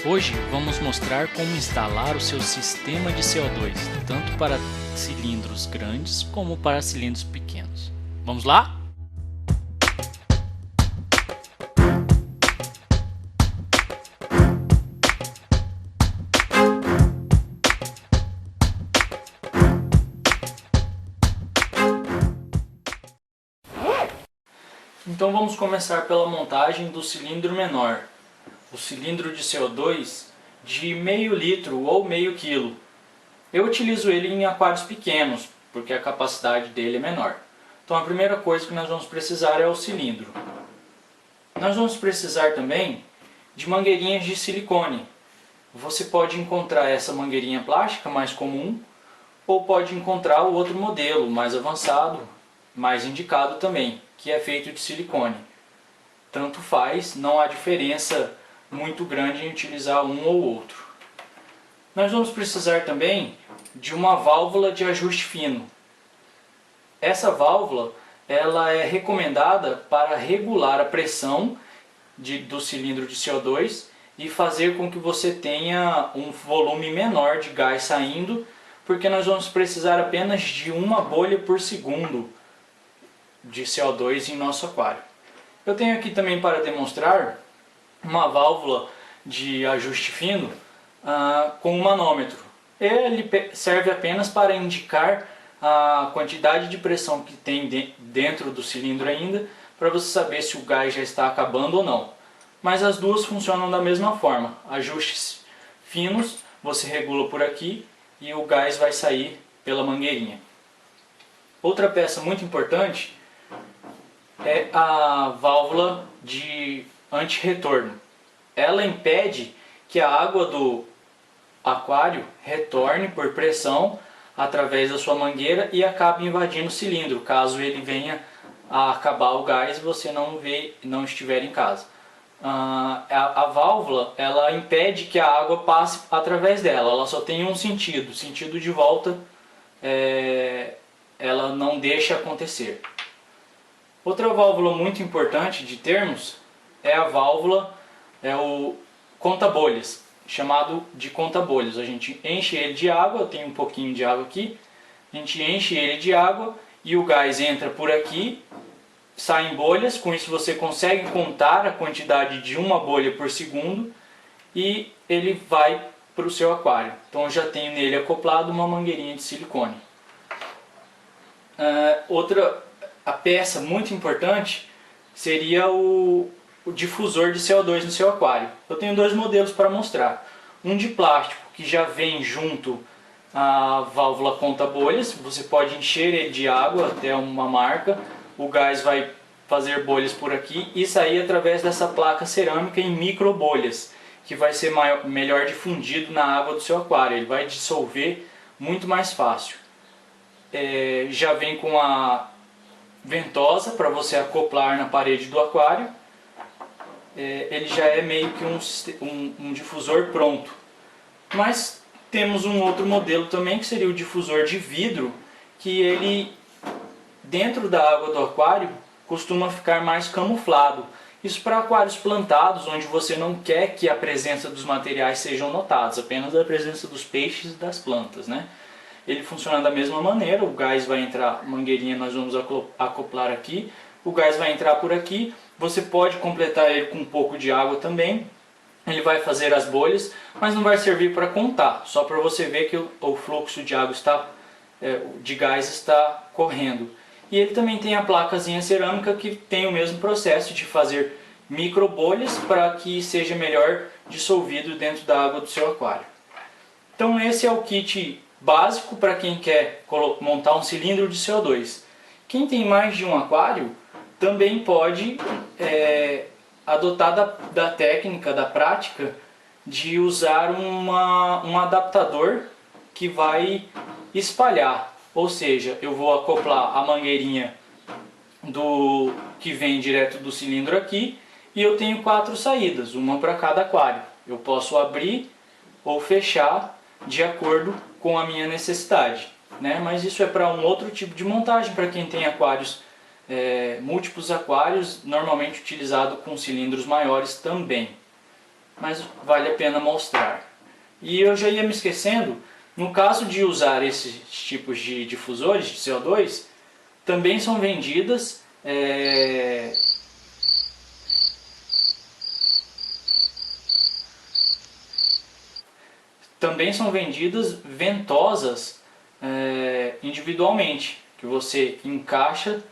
Hoje vamos mostrar como instalar o seu sistema de CO2, tanto para cilindros grandes como para cilindros pequenos. Vamos lá? Então vamos começar pela montagem do cilindro menor, o cilindro de CO2 de meio litro ou meio quilo. Eu utilizo ele em aquários pequenos, porque a capacidade dele é menor. Então a primeira coisa que nós vamos precisar é o cilindro. Nós vamos precisar também de mangueirinhas de silicone. Você pode encontrar essa mangueirinha plástica mais comum, ou pode encontrar o outro modelo mais avançado, mais indicado também, que é feito de silicone. Tanto faz, não há diferença muito grande em utilizar um ou outro. Nós vamos precisar também de uma válvula de ajuste fino. Essa válvula ela é recomendada para regular a pressão do cilindro de CO2 e fazer com que você tenha um volume menor de gás saindo, porque nós vamos precisar apenas de uma bolha por segundo de CO2 em nosso aquário. Eu tenho aqui também para demonstrar uma válvula de ajuste fino com um manômetro. Ele serve apenas para indicar a quantidade de pressão que tem dentro do cilindro ainda, para você saber se o gás já está acabando ou não. Mas as duas funcionam da mesma forma. Ajustes finos, você regula por aqui e o gás vai sair pela mangueirinha. Outra peça muito importante é a válvula de anti-retorno. Ela impede que a água do aquário retorne por pressão através da sua mangueira e acabe invadindo o cilindro, caso ele venha a acabar o gás e você não estiver em casa. A válvula ela impede que a água passe através dela, ela só tem um sentido, o sentido de volta ela não deixa acontecer. Outra válvula muito importante de termos é a válvula, o conta-bolhas, chamado de conta-bolhas. A gente enche ele de água, eu tenho um pouquinho de água aqui, a gente enche ele de água e o gás entra por aqui, sai em bolhas, com isso você consegue contar a quantidade de uma bolha por segundo e ele vai para o seu aquário. Então eu já tenho nele acoplado uma mangueirinha de silicone. A peça muito importante seria o difusor de CO2 no seu aquário. Eu tenho dois modelos para mostrar. Um de plástico que já vem junto à válvula conta-bolhas. Você pode encher ele de água até uma marca. O gás vai fazer bolhas por aqui e sair através dessa placa cerâmica em micro bolhas, que vai ser melhor difundido na água do seu aquário. Ele vai dissolver muito mais fácil. Já vem com a ventosa para você acoplar na parede do aquário. Ele já é meio que um difusor pronto. Mas temos um outro modelo também, que seria o difusor de vidro, que ele dentro da água do aquário costuma ficar mais camuflado. Isso para aquários plantados, onde você não quer que a presença dos materiais sejam notados, apenas a presença dos peixes e das plantas, né? Ele funciona da mesma maneira, o gás vai entrar, mangueirinha nós vamos acoplar aqui, o gás vai entrar por aqui, você pode completar ele com um pouco de água também, ele vai fazer as bolhas, mas não vai servir para contar, só para você ver que o fluxo de água de gás está correndo. E ele também tem a placazinha cerâmica que tem o mesmo processo de fazer micro bolhas para que seja melhor dissolvido dentro da água do seu aquário. Então esse é o kit básico para quem quer montar um cilindro de CO2. Quem tem mais de um aquário também pode adotar da técnica, da prática, de usar um adaptador que vai espalhar. Ou seja, eu vou acoplar a mangueirinha que vem direto do cilindro aqui e eu tenho 4 saídas, uma para cada aquário. Eu posso abrir ou fechar de acordo com a minha necessidade, né? Mas isso é para um outro tipo de montagem, para quem tem aquários, múltiplos aquários, normalmente utilizado com cilindros maiores também. mas vale a pena mostrar. E eu já ia me esquecendo, no caso de usar esses tipos de difusores de CO2, também são vendidas ventosas individualmente, que você encaixa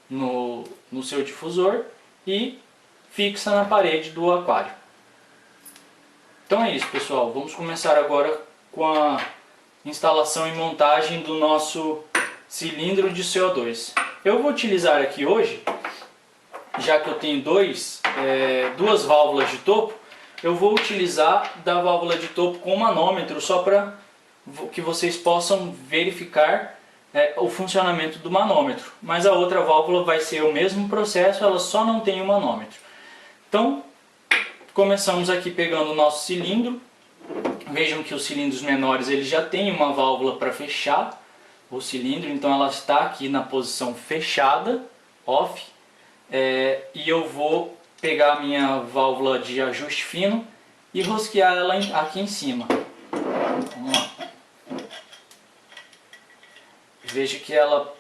no seu difusor e fixa na parede do aquário. Então é isso, pessoal. Vamos começar agora com a instalação e montagem do nosso cilindro de CO2. Eu vou utilizar aqui hoje, já que eu tenho duas válvulas de topo, eu vou utilizar da válvula de topo com manômetro, só para que vocês possam verificar o funcionamento do manômetro. Mas a outra válvula vai ser o mesmo processo, ela só não tem o manômetro. Então, começamos aqui pegando o nosso cilindro. Vejam que os cilindros menores eles já têm uma válvula para fechar o cilindro, então ela está aqui na posição fechada, off, e eu vou pegar a minha válvula de ajuste fino e rosquear ela aqui em cima. Vamos lá. Veja que ela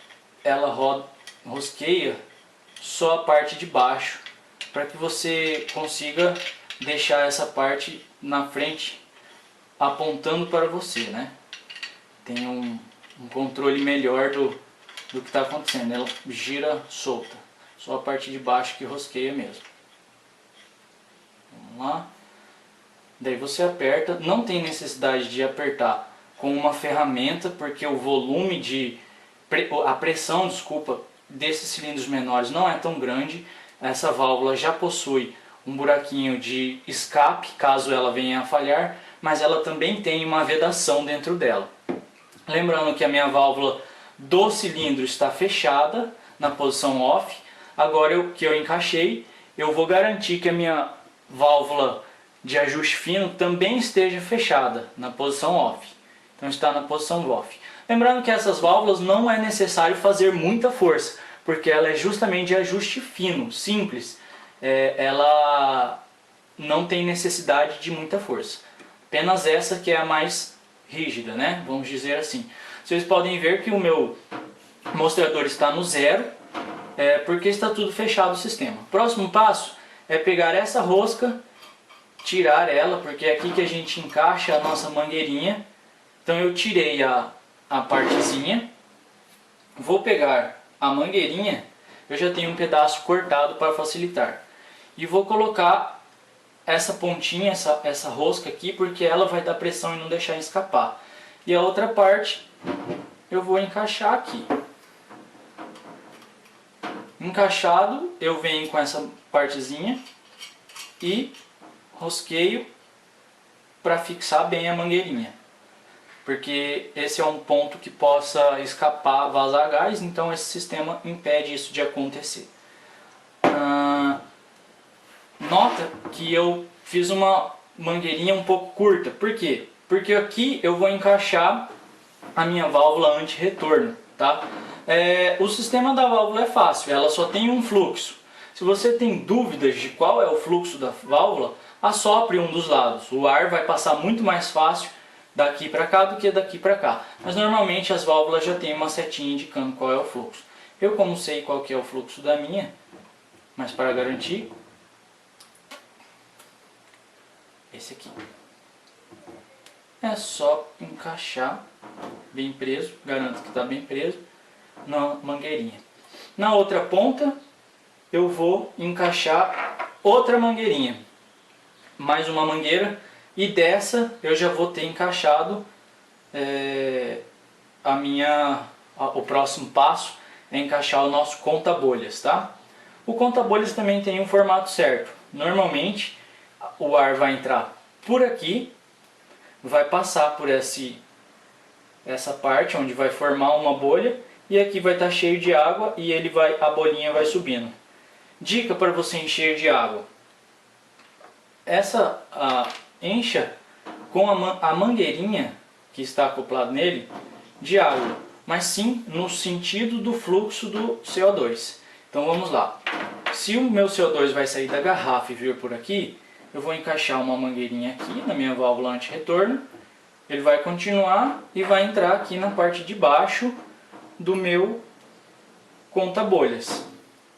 rosqueia só a parte de baixo, para que você consiga deixar essa parte na frente apontando para você, né? Tem um controle melhor do que está acontecendo. Ela gira solta, só a parte de baixo que rosqueia mesmo. Vamos lá. Daí você aperta, não tem necessidade de apertar com uma ferramenta, porque o volume a pressão, desculpa, desses cilindros menores não é tão grande. Essa válvula já possui um buraquinho de escape, caso ela venha a falhar, mas ela também tem uma vedação dentro dela. Lembrando que a minha válvula do cilindro está fechada na posição off. Agora que eu encaixei, eu vou garantir que a minha válvula de ajuste fino também esteja fechada na posição off. Então está na posição off. Lembrando que essas válvulas não é necessário fazer muita força, porque ela é justamente de ajuste fino, simples. Ela não tem necessidade de muita força. Apenas essa que é a mais rígida, né? Vamos dizer assim. Vocês podem ver que o meu mostrador está no zero, porque está tudo fechado o sistema. Próximo passo é pegar essa rosca, tirar ela, porque é aqui que a gente encaixa a nossa mangueirinha. Então eu tirei a partezinha, vou pegar a mangueirinha, eu já tenho um pedaço cortado para facilitar, e vou colocar essa pontinha, essa rosca aqui, porque ela vai dar pressão e não deixar escapar. E a outra parte eu vou encaixar aqui. Encaixado, eu venho com essa partezinha e rosqueio para fixar bem a mangueirinha, porque esse é um ponto que possa escapar, vazar gás, então esse sistema impede isso de acontecer. Nota que eu fiz uma mangueirinha um pouco curta. Por quê? Porque aqui eu vou encaixar a minha válvula anti-retorno, tá? O sistema da válvula é fácil, ela só tem um fluxo. Se você tem dúvidas de qual é o fluxo da válvula, assopre um dos lados. O ar vai passar muito mais fácil daqui para cá do que daqui para cá. Mas normalmente as válvulas já têm uma setinha indicando qual é o fluxo. Eu, como sei qual que é o fluxo da minha, mas para garantir, esse aqui. É só encaixar bem preso, garanto que está bem preso, na mangueirinha. Na outra ponta eu vou encaixar outra mangueirinha, mais uma mangueira, e dessa eu já vou ter encaixado o próximo passo é encaixar o nosso conta-bolhas, tá? O conta-bolhas também tem um formato certo. Normalmente o ar vai entrar por aqui, vai passar por essa parte onde vai formar uma bolha, e aqui vai estar cheio de água e a bolinha vai subindo. Dica para você encher de água: encha com a mangueirinha que está acoplado nele de água, mas sim no sentido do fluxo do CO2. Então vamos lá. Se o meu CO2 vai sair da garrafa e vir por aqui, eu vou encaixar uma mangueirinha aqui na minha válvula anti-retorno. Ele vai continuar e vai entrar aqui na parte de baixo do meu conta-bolhas.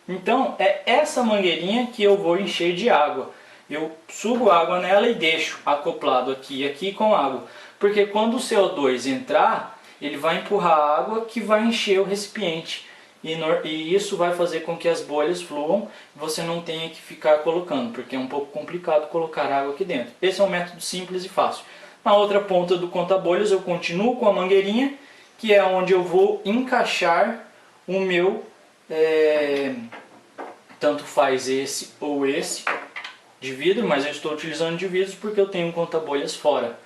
Então é essa mangueirinha que eu vou encher de água. Eu sugo água nela e deixo acoplado aqui e aqui com água. Porque quando o CO2 entrar, ele vai empurrar a água que vai encher o recipiente. E isso vai fazer com que as bolhas fluam e você não tenha que ficar colocando, porque é um pouco complicado colocar água aqui dentro. Esse é um método simples e fácil. Na outra ponta do conta-bolhas eu continuo com a mangueirinha, que é onde eu vou encaixar o meu, tanto faz esse ou esse, de vidro, mas eu estou utilizando de vidro porque eu tenho um conta-bolhas fora.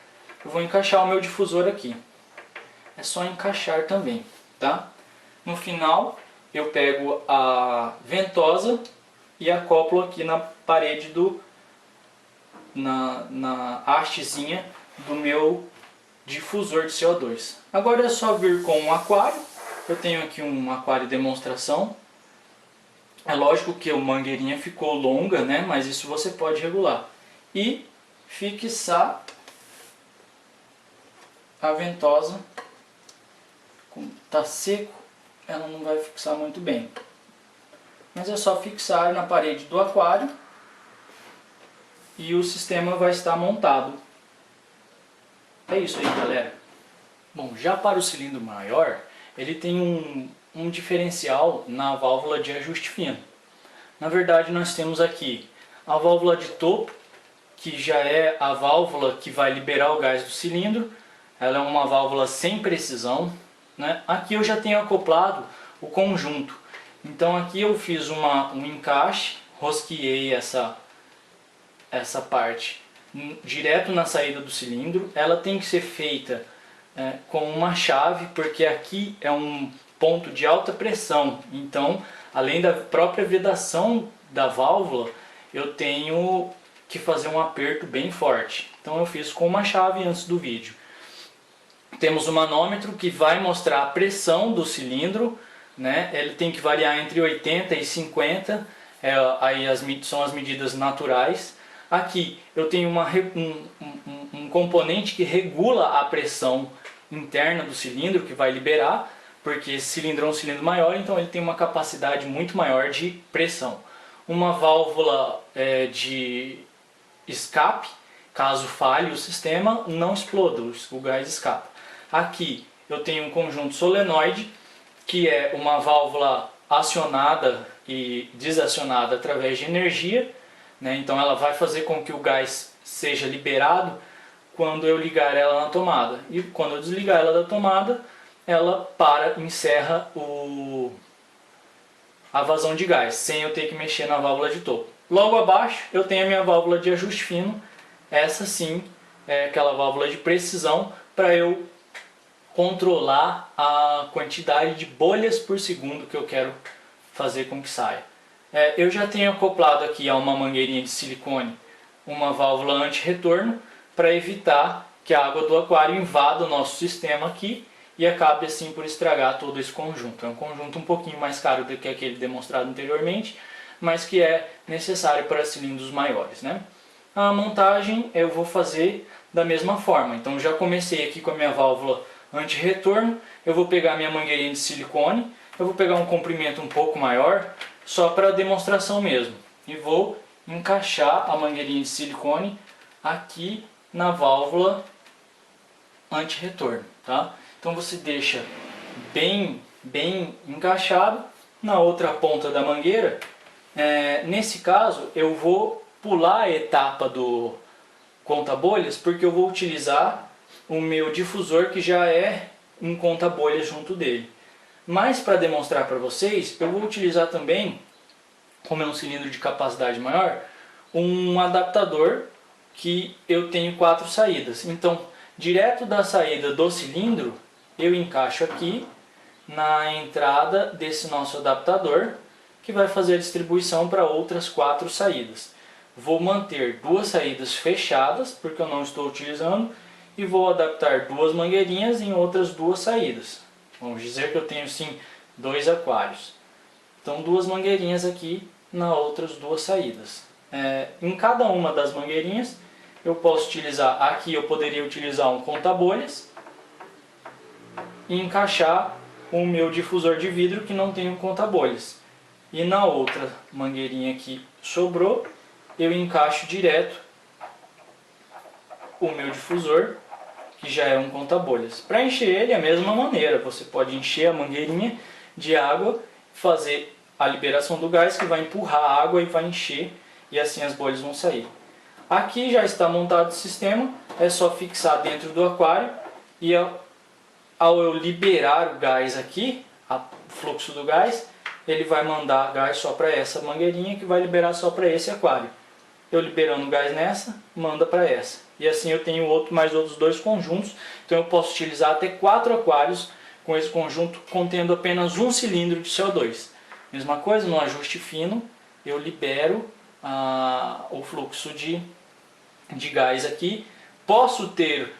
Eu vou encaixar o meu difusor aqui. É só encaixar também, tá? No final eu pego a ventosa e acoplo aqui na parede na hastezinha do meu difusor de CO2. Agora é só vir com um aquário. Eu tenho aqui um aquário de demonstração. É lógico que a mangueirinha ficou longa, né? Mas isso você pode regular. E fixar a ventosa. Como está seco, ela não vai fixar muito bem. Mas é só fixar na parede do aquário e o sistema vai estar montado. É isso aí, galera. Bom, já para o cilindro maior, ele tem um diferencial na válvula de ajuste fino. Na verdade, nós temos aqui a válvula de topo, que já é a válvula que vai liberar o gás do cilindro. Ela é uma válvula sem precisão, né? Aqui eu já tenho acoplado o conjunto. Então aqui eu fiz um encaixe, rosqueei essa parte direto na saída do cilindro. Ela tem que ser feita com uma chave, porque aqui é um ponto de alta pressão. Então, além da própria vedação da válvula, eu tenho que fazer um aperto bem forte. Então eu fiz com uma chave antes do vídeo. Temos o manômetro que vai mostrar a pressão do cilindro, né? Ele tem que variar entre 80 e 50, aí são as medidas naturais. Aqui eu tenho um componente que regula a pressão interna do cilindro, que vai liberar, porque esse cilindro é um cilindro maior, então ele tem uma capacidade muito maior de pressão. Uma válvula de escape, caso falhe o sistema, não exploda, o gás escapa. Aqui eu tenho um conjunto solenoide, que é uma válvula acionada e desacionada através de energia, né? Então ela vai fazer com que o gás seja liberado quando eu ligar ela na tomada. E quando eu desligar ela da tomada, ela encerra a vazão de gás, sem eu ter que mexer na válvula de topo. Logo abaixo eu tenho a minha válvula de ajuste fino. Essa sim é aquela válvula de precisão para eu controlar a quantidade de bolhas por segundo que eu quero fazer com que saia. Eu já tenho acoplado aqui a uma mangueirinha de silicone uma válvula anti-retorno para evitar que a água do aquário invada o nosso sistema aqui e acabe assim por estragar todo esse conjunto. É um conjunto um pouquinho mais caro do que aquele demonstrado anteriormente, mas que é necessário para cilindros maiores, né? A montagem eu vou fazer da mesma forma. Então já comecei aqui com a minha válvula anti-retorno. Eu vou pegar minha mangueirinha de silicone, eu vou pegar um comprimento um pouco maior, só para demonstração mesmo. E vou encaixar a mangueirinha de silicone aqui na válvula anti-retorno, tá? Então você deixa bem encaixado. Na outra ponta da mangueira, nesse caso eu vou pular a etapa do conta-bolhas, porque eu vou utilizar o meu difusor que já é um conta-bolhas junto dele. Mas para demonstrar para vocês, eu vou utilizar também, como é um cilindro de capacidade maior, um adaptador que eu tenho 4 saídas. Então, direto da saída do cilindro, eu encaixo aqui na entrada desse nosso adaptador, que vai fazer a distribuição para outras 4 saídas. Vou manter 2 saídas fechadas, porque eu não estou utilizando, e vou adaptar 2 mangueirinhas em outras 2 saídas. Vamos dizer que eu tenho sim 2 aquários. Então 2 mangueirinhas aqui nas outras 2 saídas. em cada uma das mangueirinhas eu posso utilizar, aqui eu poderia utilizar um conta-bolhas e encaixar o meu difusor de vidro que não tem um conta-bolhas. E na outra mangueirinha que sobrou, eu encaixo direto o meu difusor, que já é um conta-bolhas. Para encher ele, é a mesma maneira, você pode encher a mangueirinha de água, fazer a liberação do gás que vai empurrar a água e vai encher, e assim as bolhas vão sair. Aqui já está montado o sistema, é só fixar dentro do aquário e ao eu liberar o gás aqui, o fluxo do gás, ele vai mandar gás só para essa mangueirinha que vai liberar só para esse aquário. Eu liberando gás nessa, manda para essa. E assim eu tenho mais outros 2 conjuntos, então eu posso utilizar até 4 aquários com esse conjunto contendo apenas um cilindro de CO2. Mesma coisa, no ajuste fino, eu libero o fluxo de gás aqui. Posso ter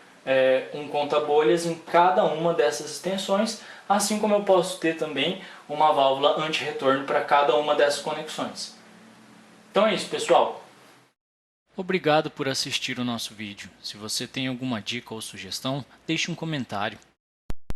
um conta-bolhas em cada uma dessas extensões, assim como eu posso ter também uma válvula anti-retorno para cada uma dessas conexões. Então é isso, pessoal. Obrigado por assistir o nosso vídeo. Se você tem alguma dica ou sugestão, deixe um comentário.